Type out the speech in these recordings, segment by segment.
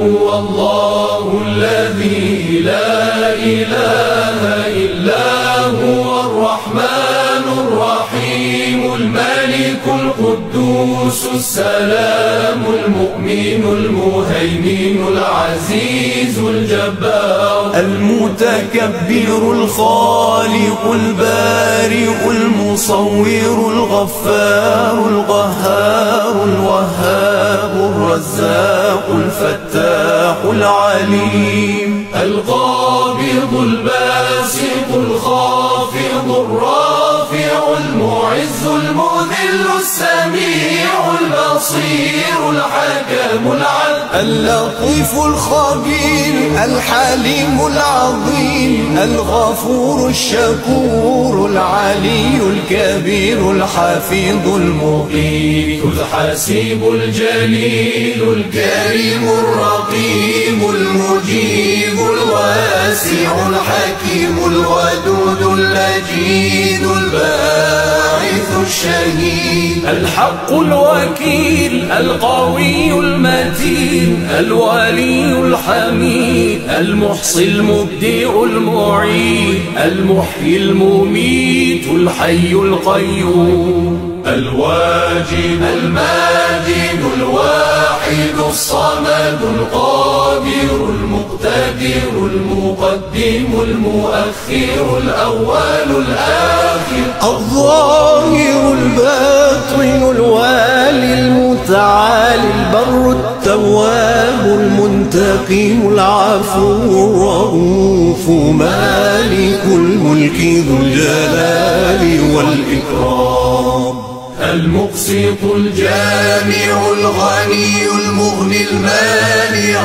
هو الله الذي لا إله إلا هو الرحمن الرحيم الملك القدوس السلام المؤمن المهيمن العزيز الجبار المتكبر الخالق البارئ المصور الغفار القهار الوهاب الرزاق الفتاح العليم القابض الباسط الخافض الرافع المعز المذل السميع البصير الحكم العدل اللطيف الخبير الحليم العظيم الغفور الشكور العلي الكبير الحفيظ المقيت الحسيب الجليل الكريم الرقيب المجيب الواسع الحكيم الودود اللجيد الباعث الشهيد الحق الوكيل القوي المتين الولي الحميد المحصي المبدئ المعيد المحيي المميت الحي القيوم الواجد الماجد الواحد الصمد القادر المقتدر المقدم المؤخر الأول الآخر الظاهر الباطن الوالي المتعالي البر التواب المنتقم العفو الرؤوف مالك الملك ذو الجلال والإكرام المقسط الجامع الغني المغني المانع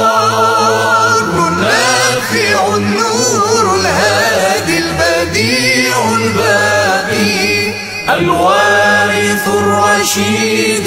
الضار النافع النور الهادي البديع الباقي الوارث الرشيد